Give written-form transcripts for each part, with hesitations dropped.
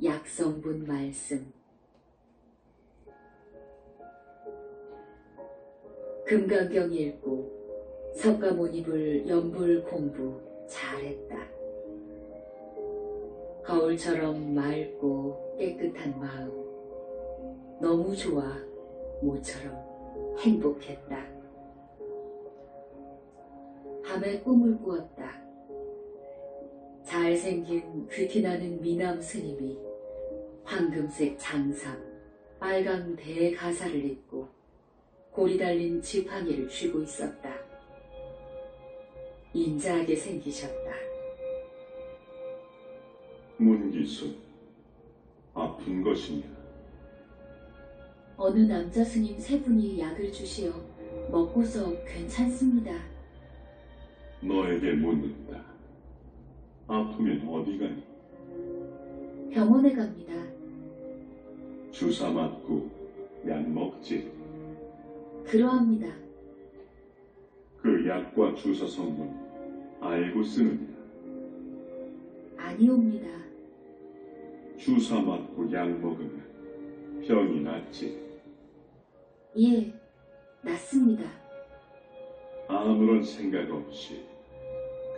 약성분 말씀. 금강경 읽고 석가모니불 연불 공부 잘했다. 거울처럼 맑고 깨끗한 마음. 너무 좋아. 모처럼 행복했다. 밤에 꿈을 꾸었다. 잘생긴 귀티나는 미남 스님이 황금색 장삼, 빨강 대가사를 입고 고리 달린 지팡이를 쥐고 있었다. 인자하게 생기셨다. 문기수, 아픈 것이냐? 어느 남자 스님 세 분이 약을 주시어 먹고서 괜찮습니다. 너에게 묻는다. 아프면 어디 가니? 병원에 갑니다. 주사 맞고 약 먹지. 그러합니다. 그 약과 주사 성분 알고 쓰느냐? 아니옵니다. 주사 맞고 약 먹으면 병이 낫지. 예, 낫습니다. 아무런 생각 없이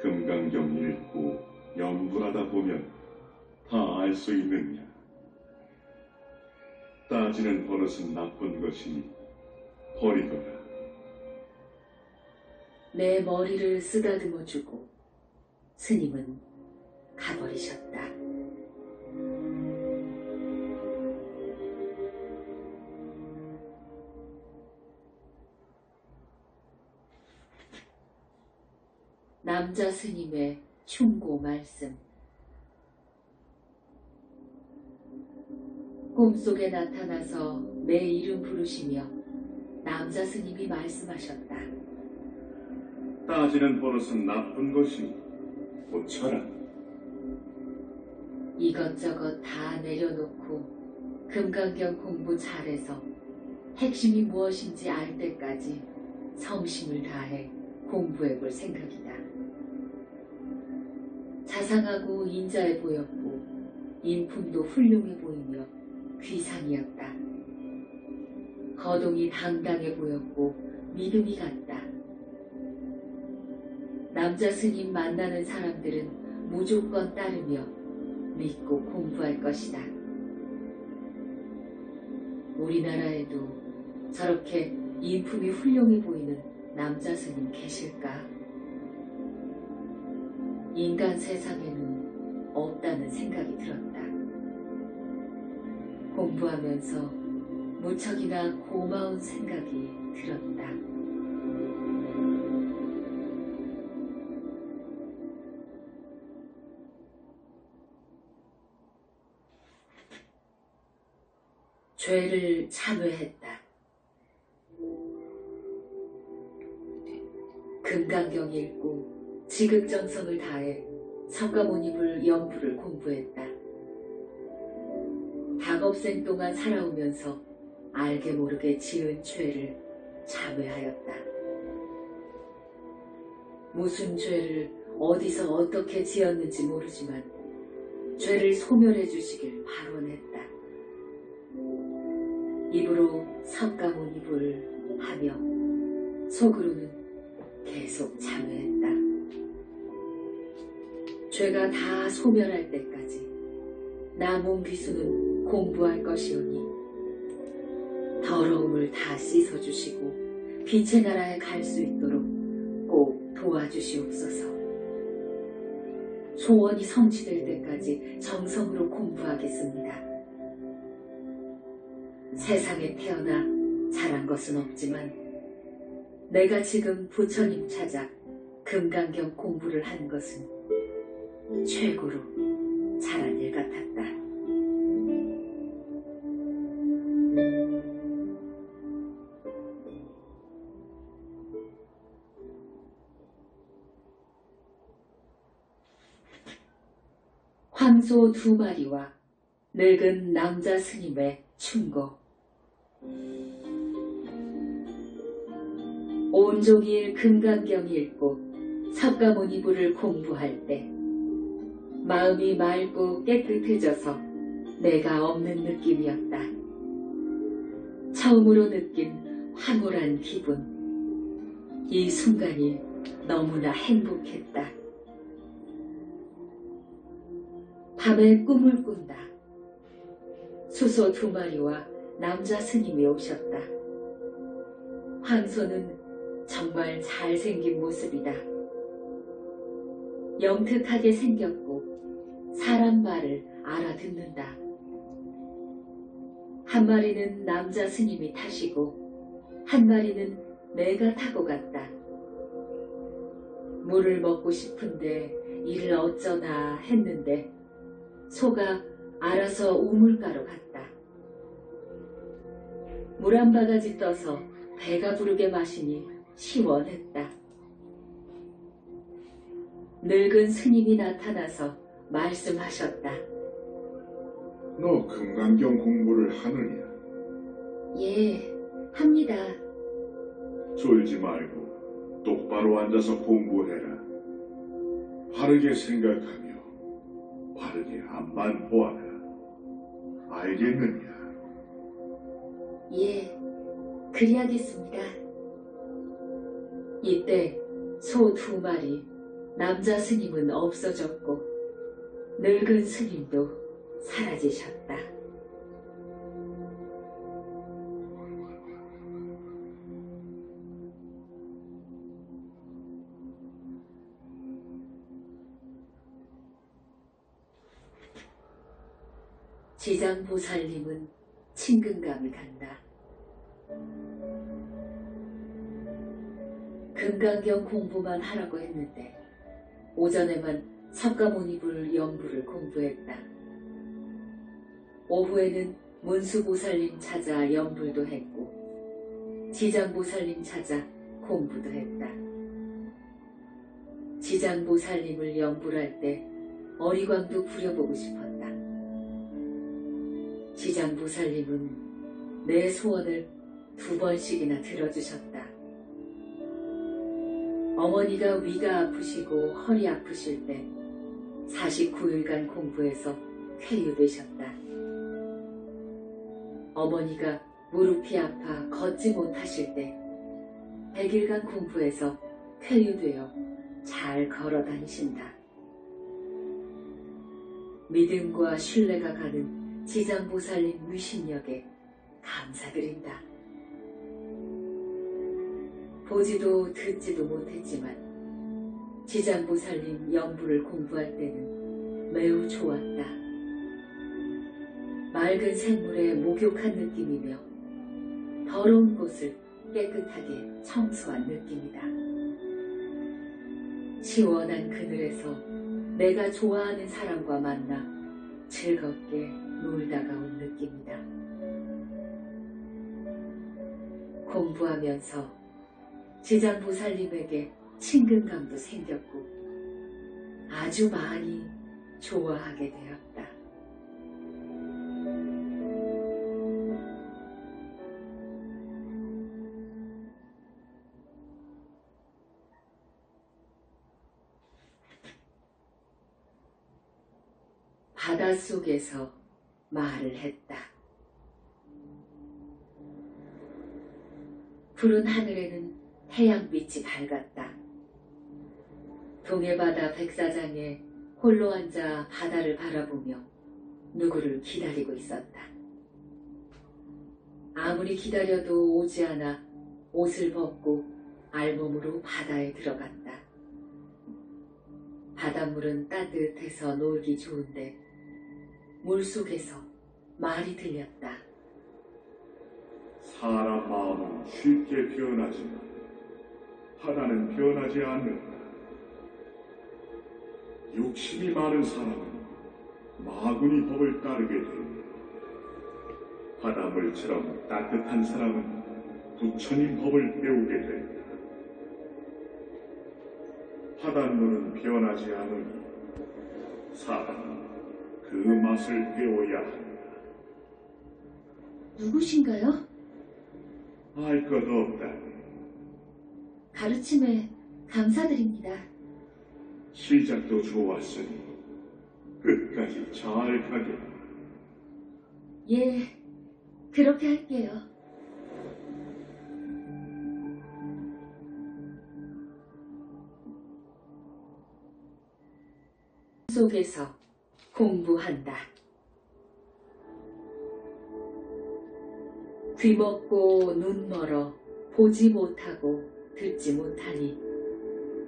금강경 읽고 염불하다 보면 다 알 수 있느냐? 따지는 버릇은 나쁜 것이니 버리거라. 내 머리를 쓰다듬어주고 스님은 가버리셨다. 남자 스님의 충고 말씀. 꿈속에 나타나서 내 이름 부르시며 남자 스님이 말씀하셨다. 따지는 버릇은 나쁜 것이니 고쳐라. 이것저것 다 내려놓고 금강경 공부 잘해서 핵심이 무엇인지 알 때까지 성심을 다해 공부해볼 생각이다. 자상하고 인자해 보였고 인품도 훌륭해 보이며 귀상이었다. 거동이 당당해 보였고 믿음이 갔다. 남자 스님 만나는 사람들은 무조건 따르며 믿고 공부할 것이다. 우리나라에도 저렇게 인품이 훌륭해 보이는 남자 스님 계실까? 인간 세상에는 없다는 생각이 들었다. 공부하면서 무척이나 고마운 생각이 들었다. 죄를 참회했다. 금강경 읽고 지극정성을 다해 석가모니불 연불을 공부했다. 다겁생 동안 살아오면서 알게 모르게 지은 죄를 참회하였다. 무슨 죄를 어디서 어떻게 지었는지 모르지만 죄를 소멸해 주시길 발원했다. 입으로 석가모니불 하며 속으로는 계속 참회했다. 죄가 다 소멸할 때까지 나 몸귀수는 공부할 것이오니 더러움을 다 씻어주시고 빛의 나라에 갈 수 있도록 꼭 도와주시옵소서. 소원이 성취될 때까지 정성으로 공부하겠습니다. 세상에 태어나 잘한 것은 없지만 내가 지금 부처님 찾아 금강경 공부를 한 것은 최고로 잘한 일 같았다. 황소 2마리와 늙은 남자 스님의 충고. 온종일 금강경 읽고 석가모니불을 공부할 때 마음이 맑고 깨끗해져서 내가 없는 느낌이었다. 처음으로 느낀 황홀한 기분. 이 순간이 너무나 행복했다. 밤에 꿈을 꾼다. 수소 2마리와 남자 스님이 오셨다. 황소는 정말 잘생긴 모습이다. 영특하게 생겼고 사람 말을 알아듣는다. 한 마리는 남자 스님이 타시고 한 마리는 내가 타고 갔다. 물을 먹고 싶은데 이를 어쩌나 했는데 소가 알아서 우물가로 갔다. 물 한 바가지 떠서 배가 부르게 마시니 시원했다. 늙은 스님이 나타나서 말씀하셨다. 너 금강경 공부를 하느냐? 예, 합니다. 졸지 말고 똑바로 앉아서 공부해라. 바르게 생각하며 바르게 앞만 보아라. 알겠느냐? 예, 그리하겠습니다. 이때 소 2마리, 남자 스님은 없어졌고 늙은 스님도 사라지셨다. 지장보살님은 친근감을 간다. 금강경 공부만 하라고 했는데 오전에만 석가모니불 연부를 공부했다. 오후에는 문수보살님 찾아 연불도 했고 지장보살님 찾아 공부도 했다. 지장보살님을 연불할 때 어리광도 부려보고 싶었다. 지장보살님은 내 소원을 2번씩이나 들어주셨다. 어머니가 위가 아프시고 허리 아프실 때 49일간 공부해서 쾌유되셨다. 어머니가 무릎이 아파 걷지 못하실 때 100일간 공부해서 쾌유되어 잘 걸어 다니신다. 믿음과 신뢰가 가는 지장보살님 위신력에 감사드린다. 보지도 듣지도 못했지만 지장보살님 연부를 공부할 때는 매우 좋았다. 맑은 샘물에 목욕한 느낌이며 더러운 곳을 깨끗하게 청소한 느낌이다. 시원한 그늘에서 내가 좋아하는 사람과 만나 즐겁게 놀다가 온 느낌이다. 공부하면서 지장보살님에게 친근감도 생겼고 아주 많이 좋아하게 되었다. 바닷속에서 말을 했다. 푸른 하늘에는 태양빛이 밝았다. 동해바다 백사장에 홀로 앉아 바다를 바라보며 누구를 기다리고 있었다. 아무리 기다려도 오지 않아 옷을 벗고 알몸으로 바다에 들어갔다. 바닷물은 따뜻해서 놀기 좋은데 물속에서 말이 들렸다. 사람 마음은 쉽게 변하지만 바다는 변하지 않는다. 욕심이 많은 사람은 마구니 법을 따르게 됩니다. 바닷물처럼 따뜻한 사람은 부처님 법을 배우게 됩니다. 바닷물은 변하지 않으니 사람은 그 맛을 배워야 한다. 누구신가요? 알 것 없다. 가르침에 감사드립니다. 시작도 좋았으니 끝까지 잘 가겠다. 예, 그렇게 할게요. 속에서 공부한다. 귀먹고 눈 멀어 보지 못하고 듣지 못하니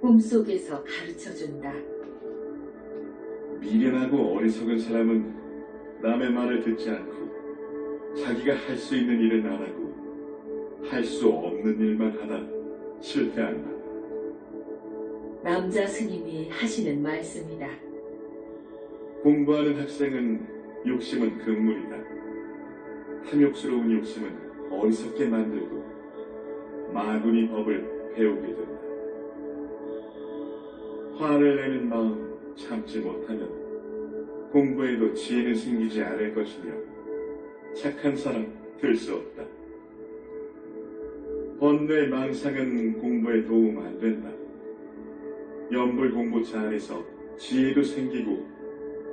꿈속에서 가르쳐준다. 미련하고 어리석은 사람은 남의 말을 듣지 않고 자기가 할 수 있는 일은 안 하고 할 수 없는 일만 하다 실패한다. 남자 스님이 하시는 말씀이다. 공부하는 학생은 욕심은 금물이다. 탐욕스러운 욕심은 어리석게 만들고 마구니 법을 배우게 된다. 화를 내는 마음 참지 못하면 공부에도 지혜는 생기지 않을 것이며 착한 사람 될 수 없다. 번뇌 망상은 공부에 도움 안 된다. 염불 공부 잘해서 지혜도 생기고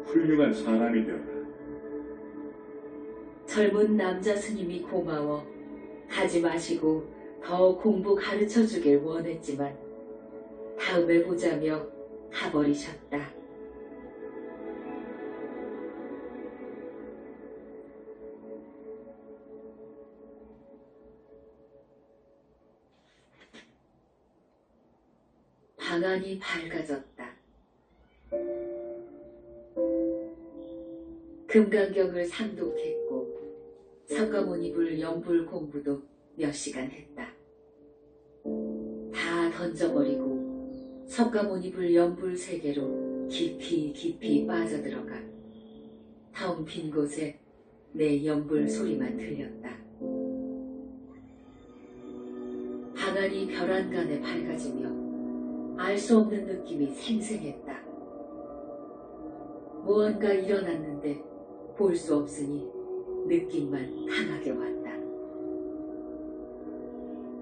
훌륭한 사람이 되어라. 젊은 남자 스님이 고마워 가지 마시고 더 공부 가르쳐 주길 원했지만 다음에 보자며 가버리셨다. 방안이 밝아졌다. 금강경을 상독했고 석가모니불 연불 공부도 몇 시간 했다. 다 던져버리고 석가모니불 연불 세계로 깊이 깊이 빠져들어가 텅 빈 곳에 내 연불 소리만 들렸다. 방안이 별안간에 밝아지며 알 수 없는 느낌이 생생했다. 무언가 일어났는데 볼 수 없으니 느낌만 강하게 왔다.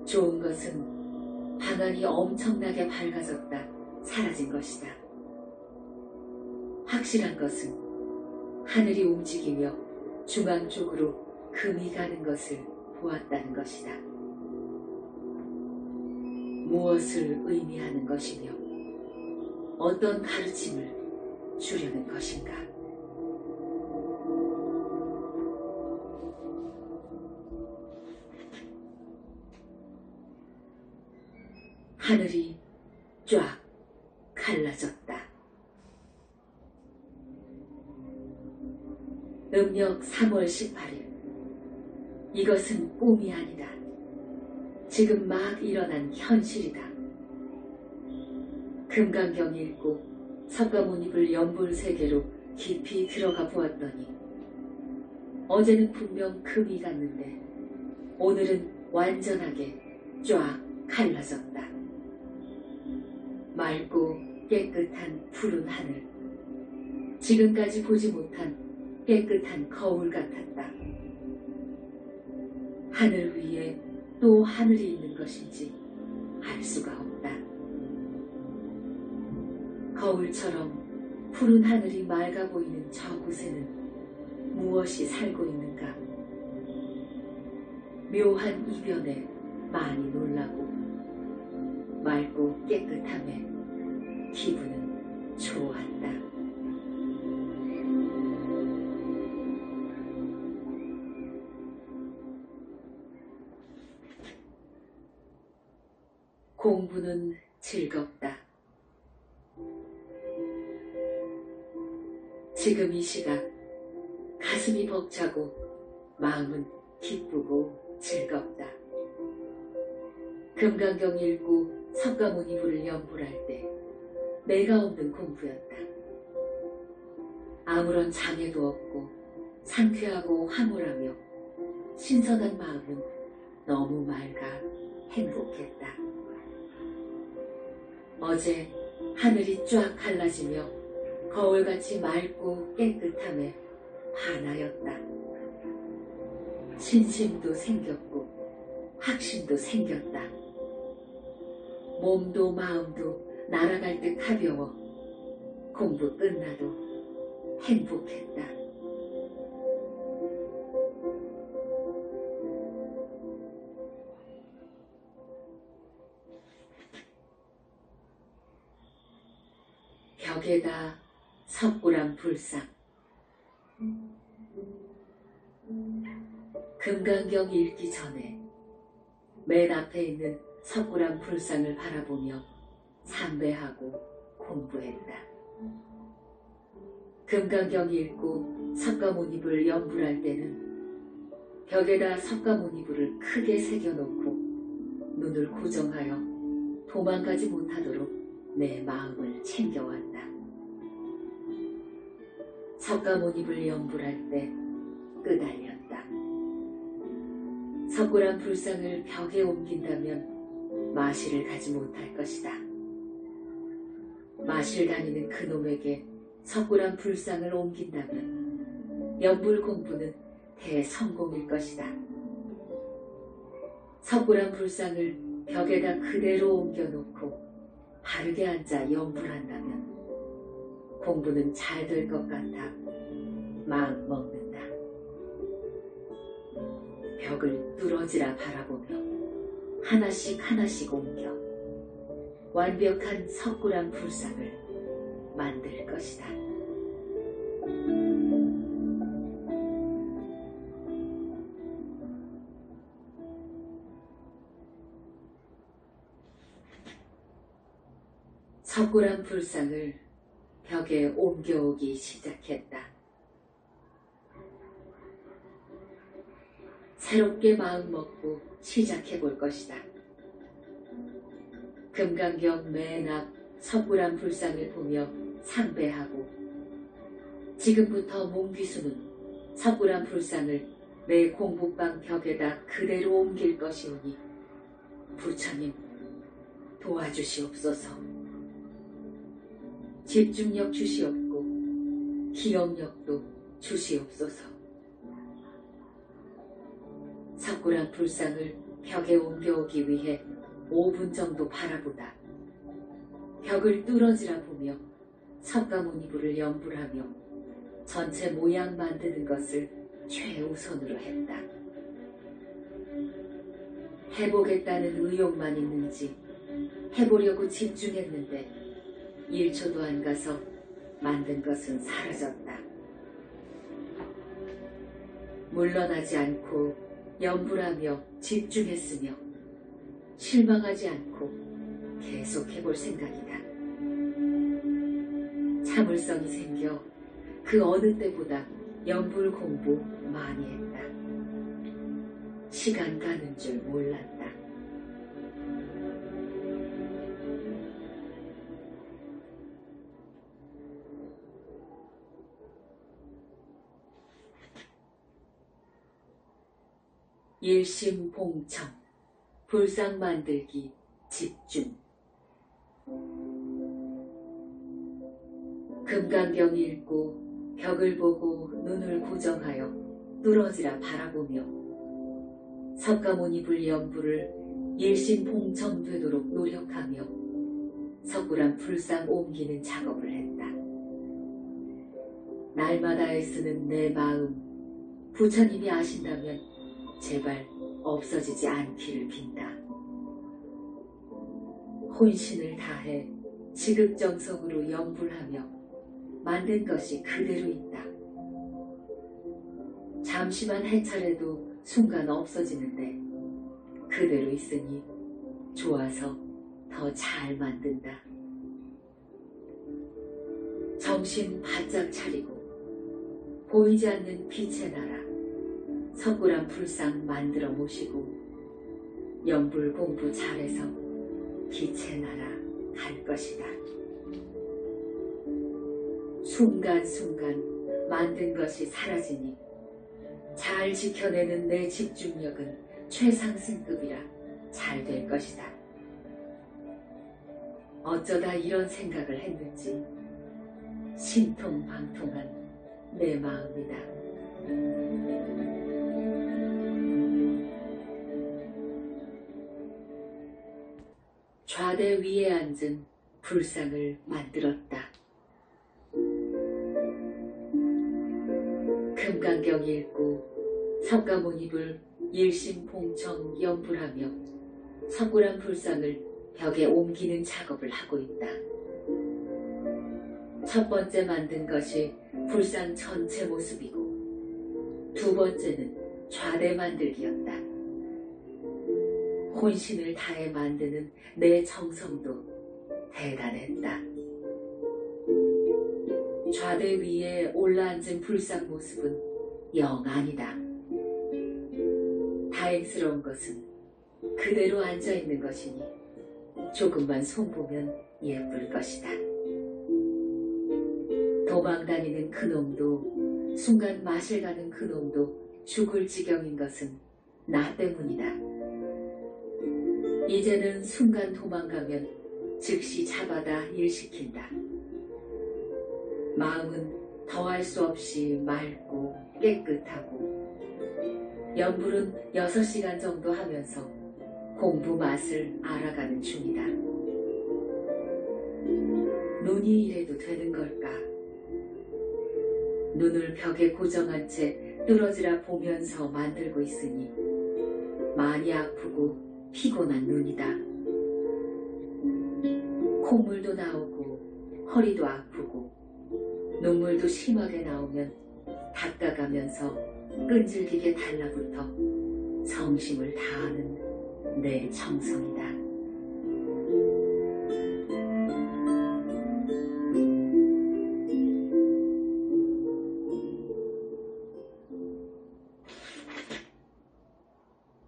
좋은 것은 방안이 엄청나게 밝아졌다 사라진 것이다. 확실한 것은 하늘이 움직이며 중앙 쪽으로 금이 가는 것을 보았다는 것이다. 무엇을 의미하는 것이며 어떤 가르침을 주려는 것인가? 하늘이 쫙 갈라졌다. 음력 3월 18일. 이것은 꿈이 아니다. 지금 막 일어난 현실이다. 금강경 읽고 석가모니불 연불 세계로 깊이 들어가 보았더니 어제는 분명 금이 갔는데 오늘은 완전하게 쫙 갈라졌다. 맑고 깨끗한 푸른 하늘, 지금까지 보지 못한 깨끗한 거울 같았다. 하늘 위에 또 하늘이 있는 것인지 알 수가 없다. 거울처럼 푸른 하늘이 맑아 보이는 저곳에는 무엇이 살고 있는가? 묘한 이변에 많이 놀라고 맑고 깨끗함에 기분은 좋았다. 공부는 즐겁다. 지금 이 시각 가슴이 벅차고 마음은 기쁘고 즐겁다. 금강경 읽고 석가모니불을 연불할 때 내가 없는 공부였다. 아무런 장애도 없고 상쾌하고 황홀하며 신선한 마음은 너무 맑아 행복했다. 어제 하늘이 쫙 갈라지며 거울같이 맑고 깨끗함에 반하였다. 신심도 생겼고 확신도 생겼다. 몸도 마음도 날아갈 듯 가벼워 공부 끝나도 행복했다. 벽에다 석굴암 불상. 금강경 읽기 전에 맨 앞에 있는 석굴암 불상을 바라보며 삼배하고 공부했다. 금강경 읽고 석가모니불 연불할 때는 벽에다 석가모니불을 크게 새겨놓고 눈을 고정하여 도망가지 못하도록 내 마음을 챙겨왔다. 석가모니불 연불할 때 끄달렸다. 석굴암 불상을 벽에 옮긴다면 마실을 가지 못할 것이다. 마실 다니는 그놈에게 석굴암 불상을 옮긴다면 연불 공부는 대성공일 것이다. 석굴암 불상을 벽에다 그대로 옮겨놓고 바르게 앉아 연불한다면 공부는 잘 될 것 같아 마음 먹는다. 벽을 뚫어지라 바라보며 하나씩 하나씩 옮겨 완벽한 석굴암 불상을 만들 것이다. 석굴암 불상을 벽에 옮겨오기 시작했다. 새롭게 마음먹고 시작해볼 것이다. 금강경 맨 앞 석굴암 불상을 보며 상배하고 지금부터 몽귀수는 석굴암 불상을 내 공부방 벽에다 그대로 옮길 것이오니 부처님 도와주시옵소서. 집중력 주시옵고 기억력도 주시옵소서. 석굴암 불상을 벽에 옮겨오기 위해 5분 정도 바라보다 벽을 뚫어지라 보며 석가모니불을 연불하며 전체 모양 만드는 것을 최우선으로 했다. 해보겠다는 의욕만 있는지 해보려고 집중했는데 1초도 안 가서 만든 것은 사라졌다. 물러나지 않고 연불하며 집중했으며 실망하지 않고 계속해볼 생각이다. 참을성이 생겨 그 어느 때보다 연불 공부 많이 했다. 시간 가는 줄 몰랐다. 일심봉청, 불상 만들기, 집중. 금강경 읽고 벽을 보고 눈을 고정하여 뚫어지라 바라보며 석가모니불 연불을 일심봉청 되도록 노력하며 석굴암 불상 옮기는 작업을 했다. 날마다 애쓰는 내 마음, 부처님이 아신다면 제발 없어지지 않기를 빈다. 혼신을 다해 지극정성으로 연불하며 만든 것이 그대로 있다. 잠시만 해찰해도 순간 없어지는데 그대로 있으니 좋아서 더 잘 만든다. 정신 바짝 차리고 보이지 않는 빛의 나라 석굴암 불상 만들어 모시고 연불 공부 잘해서 빛의 나라 갈 것이다. 순간순간 만든 것이 사라지니 잘 지켜내는 내 집중력은 최상승급이라 잘 될 것이다. 어쩌다 이런 생각을 했는지 신통방통한 내 마음이다. 좌대 위에 앉은 불상을 만들었다. 금강경 읽고 석가모니불 일심봉청 연불하며 석굴암 불상을 벽에 옮기는 작업을 하고 있다. 첫 번째 만든 것이 불상 전체 모습이고 두 번째는 좌대 만들기였다. 혼신을 다해 만드는 내 정성도 대단했다. 좌대 위에 올라앉은 불상 모습은 영 아니다. 다행스러운 것은 그대로 앉아있는 것이니 조금만 손보면 예쁠 것이다. 도망다니는 그놈도 순간 맛을 가는 그놈도 죽을 지경인 것은 나 때문이다. 이제는 순간 도망가면 즉시 잡아다 일시킨다. 마음은 더할 수 없이 맑고 깨끗하고 연불은 6시간 정도 하면서 공부 맛을 알아가는 중이다. 눈이 이래도 되는 걸까? 눈을 벽에 고정한 채 뚫어지라 보면서 만들고 있으니 많이 아프고 피곤한 눈이다. 콧물도 나오고 허리도 아프고 눈물도 심하게 나오면 닦아가면서 끈질기게 달라붙어 성심을 다하는 내 정성이다.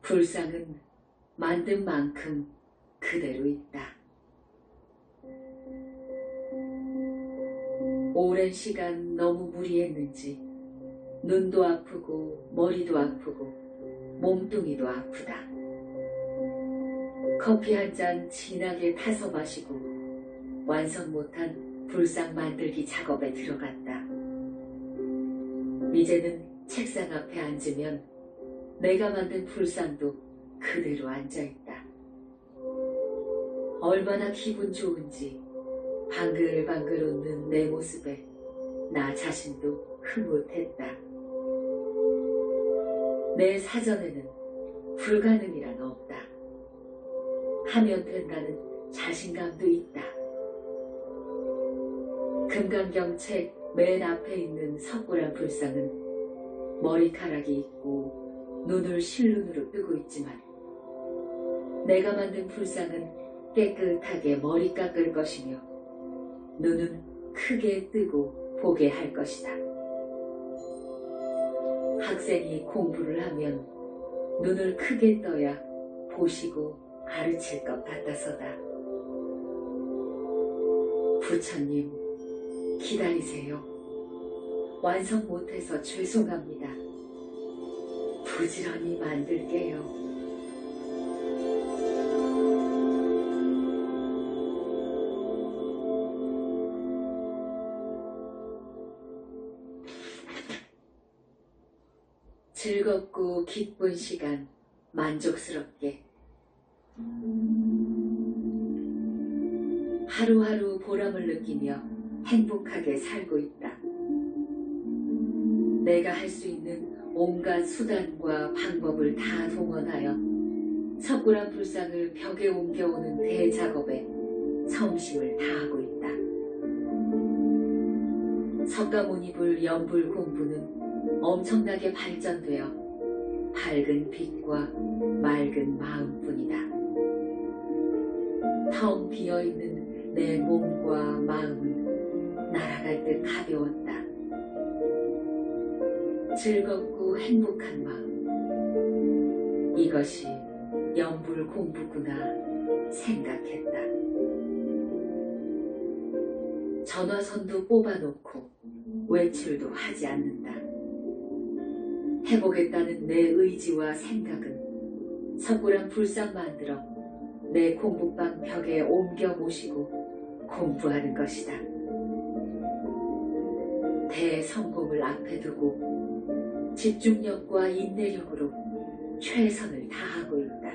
불상은 만든 만큼 그대로 있다. 오랜 시간 너무 무리했는지 눈도 아프고 머리도 아프고 몸뚱이도 아프다. 커피 한 잔 진하게 타서 마시고 완성 못한 불상 만들기 작업에 들어갔다. 이제는 책상 앞에 앉으면 내가 만든 불상도 그대로 앉아있다. 얼마나 기분 좋은지 방글방글 웃는 내 모습에 나 자신도 흐뭇했다. 내 사전에는 불가능이란 없다. 하면 된다는 자신감도 있다. 금강경 책 맨 앞에 있는 석굴암 불상은 머리카락이 있고 눈을 실눈으로 뜨고 있지만 내가 만든 불상은 깨끗하게 머리 깎을 것이며 눈은 크게 뜨고 보게 할 것이다. 학생이 공부를 하면 눈을 크게 떠야 보시고 가르칠 것 같아서다. 부처님, 기다리세요. 완성 못해서 죄송합니다. 부지런히 만들게요. 즐겁고 기쁜 시간, 만족스럽게 하루하루 보람을 느끼며 행복하게 살고 있다. 내가 할 수 있는 온갖 수단과 방법을 다 동원하여 석굴암 불상을 벽에 옮겨오는 대작업에 성심을 다하고 있다. 석가모니불 연불 공부는 엄청나게 발전되어 밝은 빛과 맑은 마음뿐이다. 텅 비어있는 내 몸과 마음은 날아갈 듯 가벼웠다. 즐겁고 행복한 마음, 이것이 연불 공부구나 생각했다. 전화선도 뽑아놓고 외출도 하지 않는다. 해보겠다는 내 의지와 생각은 석굴암 불상 만들어 내 공부방 벽에 옮겨 모시고 공부하는 것이다. 대성공을 앞에 두고 집중력과 인내력으로 최선을 다하고 있다.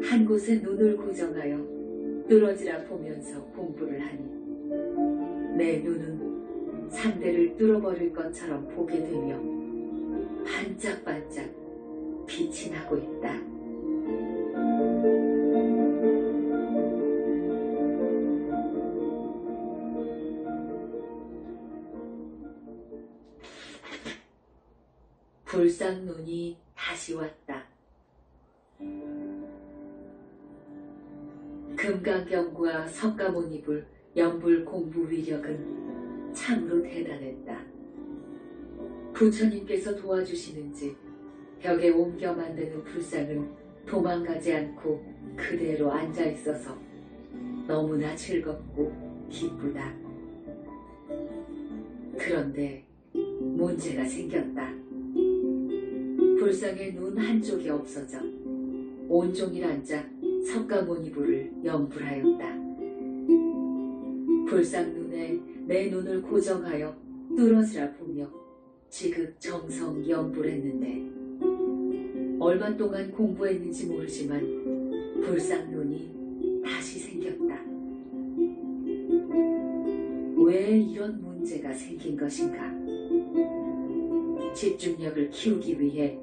한 곳에 눈을 고정하여 뚫어지라 보면서 공부를 하니 내 눈은 상대를 뚫어버릴 것처럼 보게 되며 반짝반짝 빛이 나고 있다. 불상눈이 다시 왔다. 금강경과 석가모니 불 연불 공부 위력은 참으로 대단했다. 부처님께서 도와주시는지 벽에 옮겨 만드는 불상은 도망가지 않고 그대로 앉아 있어서 너무나 즐겁고 기쁘다. 그런데 문제가 생겼다. 불상의 눈 한쪽이 없어져 온종일 앉아 석가모니불을 연불하였다. 불상 눈에 내 눈을 고정하여 뚫어지라 보며 지극정성 연불했는데 얼마 동안 공부했는지 모르지만 불상 눈이 다시 생겼다. 왜 이런 문제가 생긴 것인가? 집중력을 키우기 위해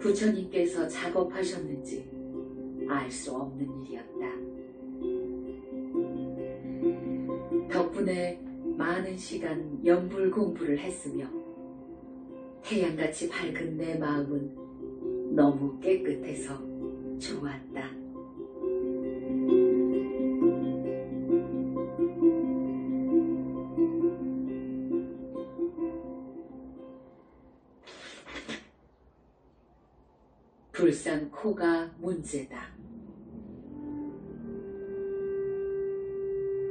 부처님께서 작업하셨는지 알 수 없는 일이었다. 덕분에 많은 시간 연불 공부를 했으며 태양같이 밝은 내 마음은 너무 깨끗해서 좋았다. 불상 코가 문제다.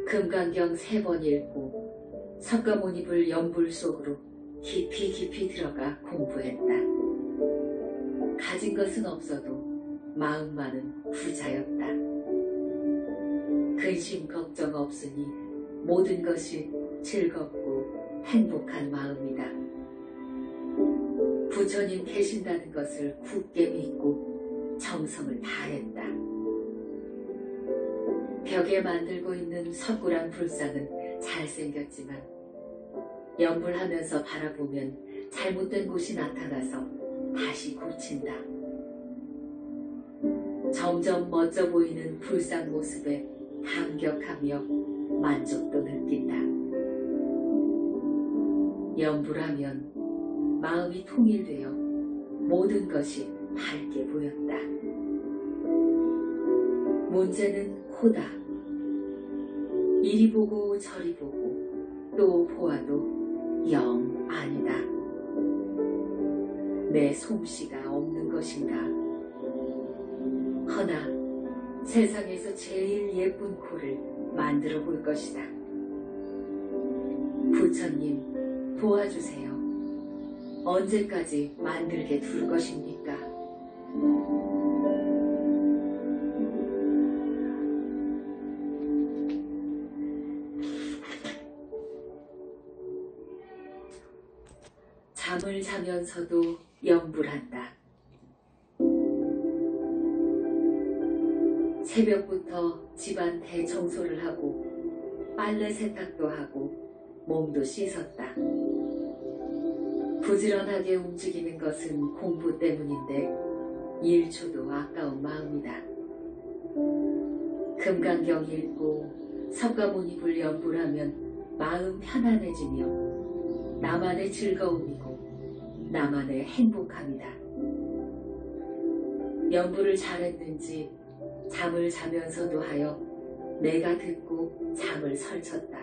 금강경 3번 읽고 석가모니불 연불 속으로 깊이 들어가 공부했다. 가진 것은 없어도 마음만은 부자였다. 근심 걱정 없으니 모든 것이 즐겁고 행복한 마음이다. 부처님 계신다는 것을 굳게 믿고 정성을 다했다. 벽에 만들고 있는 석굴암 불상은 잘생겼지만 연불하면서 바라보면 잘못된 곳이 나타나서 다시 고친다. 점점 멋져 보이는 불상 모습에 감격하며 만족도 느낀다. 연불하면 마음이 통일되어 모든 것이 밝게 보였다. 문제는 코다. 이리 보고 저리 보고 또 보아도 영 아니다. 내 솜씨가 없는 것인가? 허나 세상에서 제일 예쁜 코를 만들어 볼 것이다. 부처님 도와주세요. 언제까지 만들게 둘 것입니까? 잠을 자면서도 연불한다. 새벽부터 집안 대청소를 하고 빨래 세탁도 하고 몸도 씻었다. 부지런하게 움직이는 것은 공부 때문인데 1초도 아까운 마음이다. 금강경 읽고 석가모니불 연불하면 마음 편안해지며 나만의 즐거움이고 나만의 행복함이다. 연불을 잘했는지 잠을 자면서도 하여 내가 듣고 잠을 설쳤다.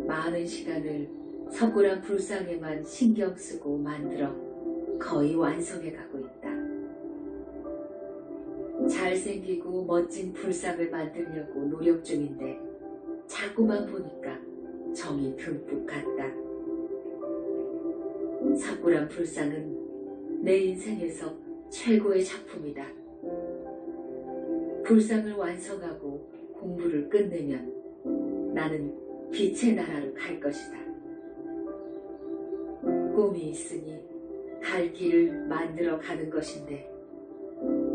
많은 시간을 석굴암 불상에만 신경 쓰고 만들어 거의 완성해 가고 있다. 잘생기고 멋진 불상을 만들려고 노력 중인데 자꾸만 보니까 정이 듬뿍 갔다. 석굴암 불상은 내 인생에서 최고의 작품이다. 불상을 완성하고 공부를 끝내면 나는 빛의 나라로 갈 것이다. 꿈이 있으니 갈 길을 만들어 가는 것인데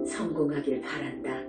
성공하길 바란다.